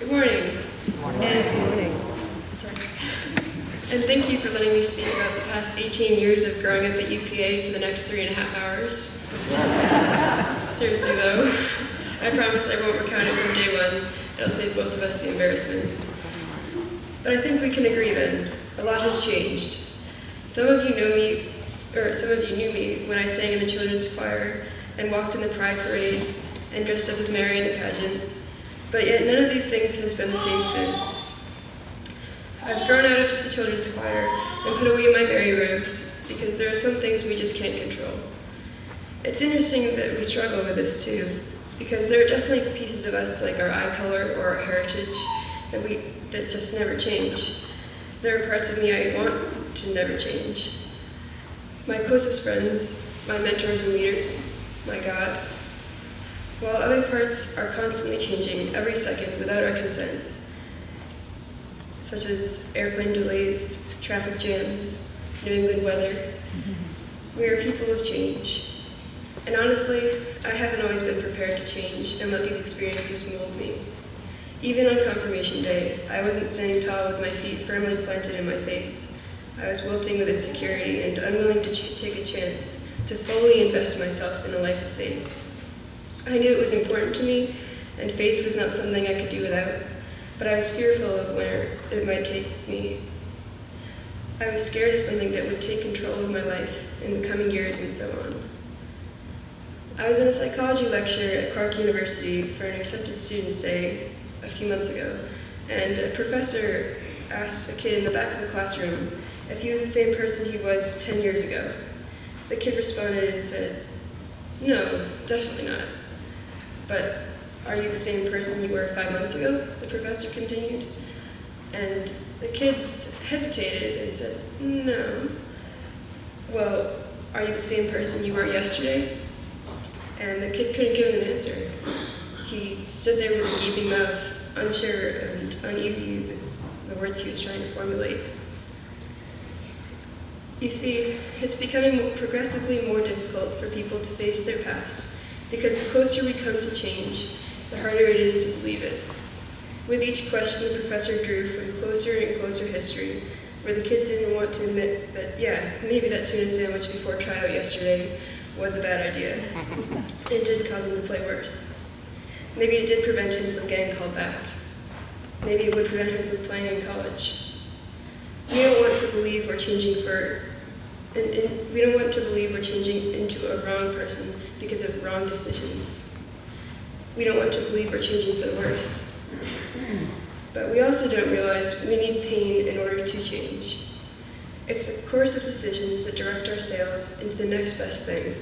Good morning. Good morning. Sorry. And thank you for letting me speak about the past 18 years of growing up at UPA for the next 3.5 hours. Seriously though, I promise I won't recount it from day one. It'll save both of us the embarrassment. But I think we can agree then, a lot has changed. Some of you knew me when I sang in the children's choir and walked in the pride parade and dressed up as Mary in the pageant. But yet none of these things has been the same since. I've grown out of the children's choir and put away my Mary robes because there are some things we just can't control. It's interesting that we struggle with this too, because there are definitely pieces of us like our eye color or our heritage that just never change. There are parts of me I want to never change. My closest friends, my mentors and leaders, my God, while other parts are constantly changing every second without our consent, such as airplane delays, traffic jams, New England weather. We are people of change. And honestly, I haven't always been prepared to change and let these experiences mold me. Even on Confirmation Day, I wasn't standing tall with my feet firmly planted in my faith. I was wilting with insecurity and unwilling to take a chance to fully invest myself in a life of faith. I knew it was important to me, and faith was not something I could do without, but I was fearful of where it might take me. I was scared of something that would take control of my life in the coming years and so on. I was in a psychology lecture at Clark University for an accepted students day a few months ago, and a professor asked a kid in the back of the classroom if he was the same person he was 10 years ago. The kid responded and said, "No, definitely not." "But are you the same person you were 5 months ago?" the professor continued. And the kid hesitated and said, "No." "Well, are you the same person you were yesterday?" And the kid couldn't give him an answer. He stood there with a gaping mouth, unsure and uneasy with the words he was trying to formulate. You see, it's becoming progressively more difficult for people to face their past, because the closer we come to change, the harder it is to believe it. With each question, the professor drew from closer and closer history, where the kid didn't want to admit that, yeah, maybe that tuna sandwich before tryout yesterday was a bad idea. It did cause him to play worse. Maybe it did prevent him from getting called back. Maybe it would prevent him from playing in college. We don't want to believe we're changing into a wrong person because of wrong decisions. We don't want to believe we're changing for the worse. But we also don't realize we need pain in order to change. It's the course of decisions that direct our sails into the next best thing,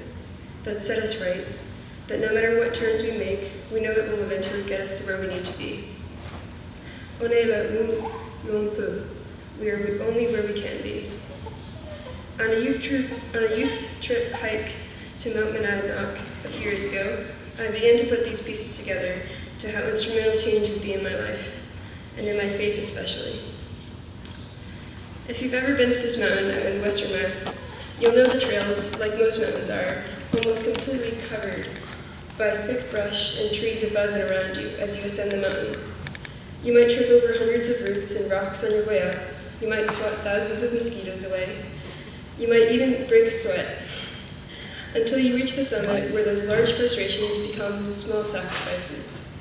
that set us right, that no matter what turns we make, we know it will eventually get us to where we need to be. On est là où l'on peut. We are only where we can be. On a youth trip hike to Mount Monadnock a few years ago, I began to put these pieces together to how instrumental change would be in my life, and in my faith especially. If you've ever been to this mountain out in Western Mass, you'll know the trails, like most mountains are, almost completely covered by thick brush and trees above and around you as you ascend the mountain. You might trip over hundreds of roots and rocks on your way up. You might swat thousands of mosquitoes away. You might even break a sweat, until you reach the summit where those large frustrations become small sacrifices.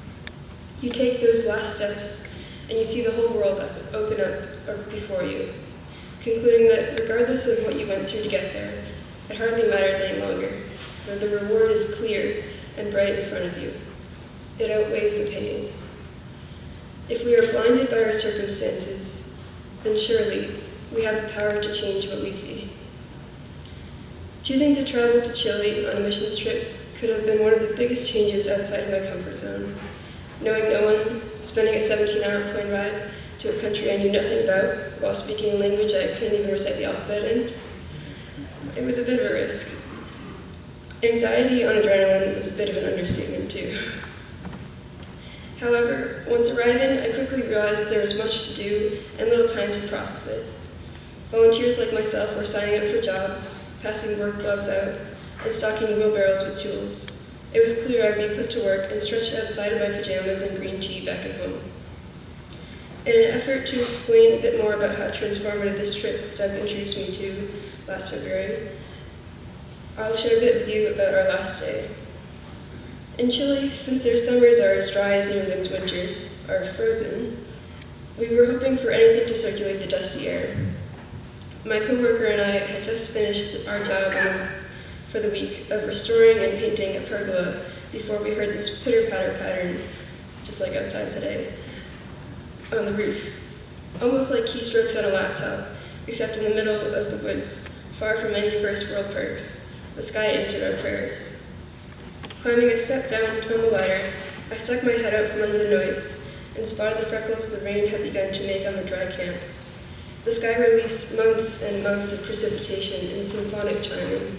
You take those last steps and you see the whole world open up before you, concluding that regardless of what you went through to get there, it hardly matters any longer, for the reward is clear and bright in front of you. It outweighs the pain. If we are blinded by our circumstances, then surely we have the power to change what we see. Choosing to travel to Chile on a missions trip could have been one of the biggest changes outside of my comfort zone. Knowing no one, spending a 17-hour plane ride to a country I knew nothing about while speaking a language I couldn't even recite the alphabet in, it was a bit of a risk. Anxiety on adrenaline was a bit of an understatement too. However, once arriving, I quickly realized there was much to do and little time to process it. Volunteers like myself were signing up for jobs, passing work gloves out, and stocking wheelbarrows with tools. It was clear I'd be put to work and stretched outside of my pajamas and green tea back at home. In an effort to explain a bit more about how transformative this trip Doug introduced me to last February, I'll share a bit with you about our last day. In Chile, since their summers are as dry as New England's winters are frozen, we were hoping for anything to circulate the dusty air. My coworker and I had just finished our job for the week of restoring and painting a pergola before we heard this pitter-patter pattern, just like outside today, on the roof. Almost like keystrokes on a laptop, except in the middle of the woods, far from any first world perks, the sky answered our prayers. Climbing a step down on the ladder, I stuck my head out from under the noise and spotted the freckles the rain had begun to make on the dry camp. The sky released months and months of precipitation in symphonic chiming.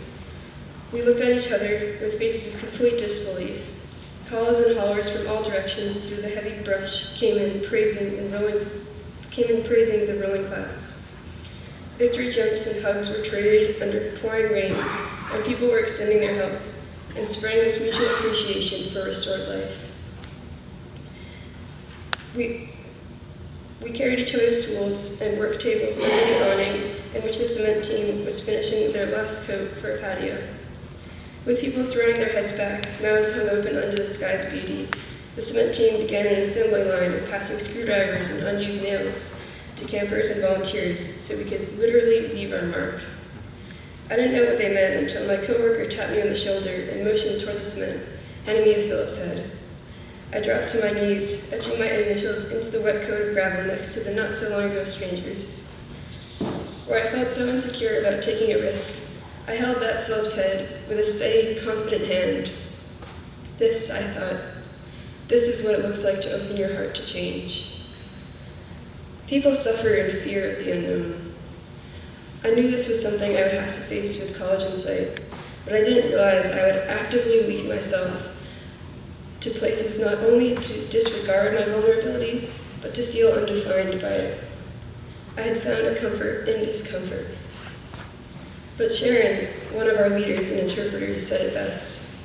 We looked at each other with faces of complete disbelief. Calls and hollers from all directions through the heavy brush came in praising the rolling clouds. Victory jumps and hugs were traded under pouring rain, and people were extending their help and spreading this mutual appreciation for restored life. We carried each other's tools and work tables under the awning in which the cement team was finishing their last coat for a patio. With people throwing their heads back, mouths hung open under the sky's beauty, the cement team began an assembly line, passing screwdrivers and unused nails to campers and volunteers so we could literally leave our mark. I didn't know what they meant until my coworker tapped me on the shoulder and motioned toward the cement, handing me a Phillips head. I dropped to my knees, etching my initials into the wet coat of gravel next to the not-so-long-ago strangers. Where I felt so insecure about taking a risk, I held that Phillips head with a steady, confident hand. This, I thought, this is what it looks like to open your heart to change. People suffer in fear of the unknown. I knew this was something I would have to face with college in sight, but I didn't realize I would actively lead myself to places not only to disregard my vulnerability, but to feel undefined by it. I had found a comfort in discomfort. But Sharon, one of our leaders and interpreters, said it best.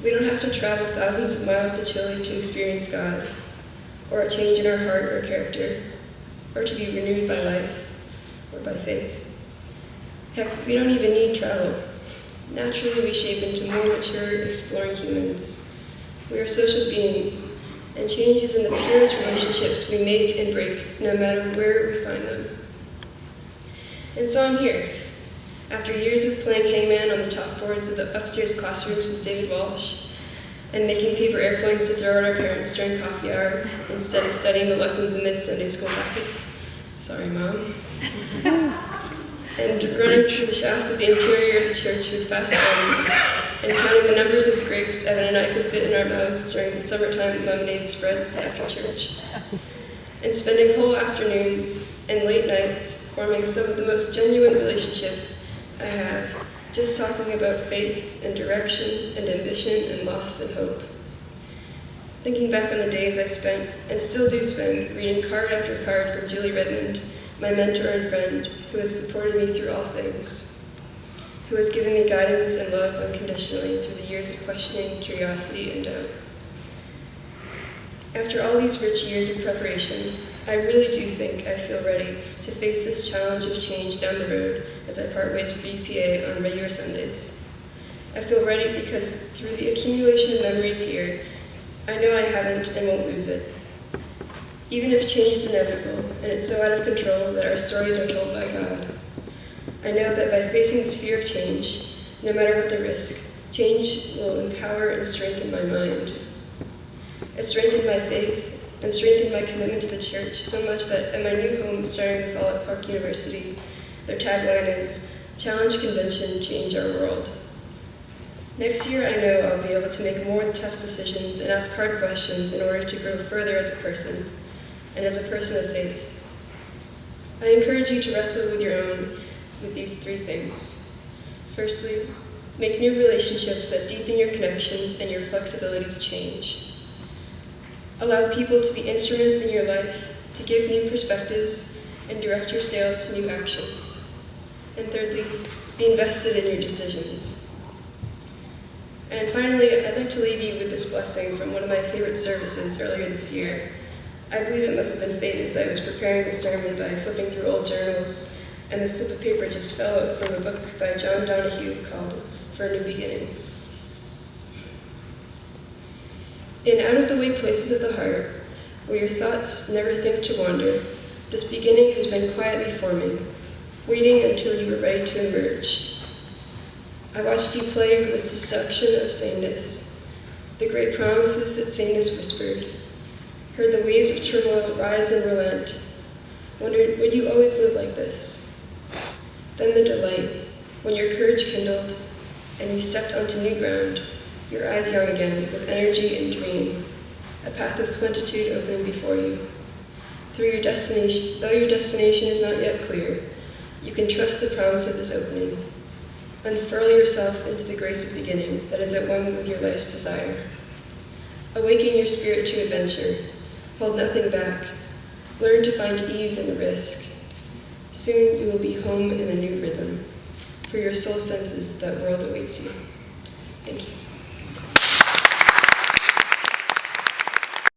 We don't have to travel thousands of miles to Chile to experience God, or a change in our heart or character, or to be renewed by life, or by faith. Heck, we don't even need travel. Naturally, we shape into more mature, exploring humans. We are social beings, and change is in the purest relationships we make and break, no matter where we find them. And so I'm here. After years of playing hangman on the chalkboards of the upstairs classrooms with David Walsh, and making paper airplanes to throw at our parents during coffee hour instead of studying the lessons in their Sunday school packets. Sorry, Mom. And running through the shafts of the interior of the church with fast friends, and counting the numbers of grapes Evan and I could fit in our mouths during the summertime lemonade spreads after church. And spending whole afternoons and late nights forming some of the most genuine relationships I have, just talking about faith and direction and ambition and loss and hope. Thinking back on the days I spent, and still do spend, reading card after card from Julie Redmond, my mentor and friend, who has supported me through all things, who has given me guidance and love unconditionally through the years of questioning, curiosity, and doubt. After all these rich years of preparation, I really do think I feel ready to face this challenge of change down the road as I part ways with UPA on regular Sundays. I feel ready because through the accumulation of memories here, I know I haven't and won't lose it. Even if change is inevitable and it's so out of control that our stories are told by God, I know that by facing this fear of change, no matter what the risk, change will empower and strengthen my mind. It strengthened my faith and strengthened my commitment to the church so much that at my new home starting the fall at Clark University, their tagline is, "Challenge convention, change our world." Next year, I know I'll be able to make more tough decisions and ask hard questions in order to grow further as a person, and as a person of faith. I encourage you to wrestle with these three things. Firstly, make new relationships that deepen your connections and your flexibility to change. Allow people to be instruments in your life, to give new perspectives, and direct your sails to new actions. And thirdly, be invested in your decisions. And finally, I'd like to leave you with this blessing from one of my favorite services earlier this year. I believe it must have been fate as I was preparing the sermon by flipping through old journals, and the slip of paper just fell out from a book by John Donahue called For a New Beginning. In out-of-the-way places of the heart, where your thoughts never think to wander, this beginning has been quietly forming, waiting until you were ready to emerge. I watched you play with the seduction of sameness, the great promises that sameness whispered, heard the waves of turmoil rise and relent, wondered, would you always live like this? Then the delight, when your courage kindled, and you stepped onto new ground, your eyes young again, with energy and dream, a path of plenitude opening before you. Though your destination is not yet clear, you can trust the promise of this opening. Unfurl yourself into the grace of beginning that is at one with your life's desire. Awaken your spirit to adventure. Hold nothing back. Learn to find ease in the risk. Soon you will be home in a new rhythm. For your soul senses that world awaits you. Thank you.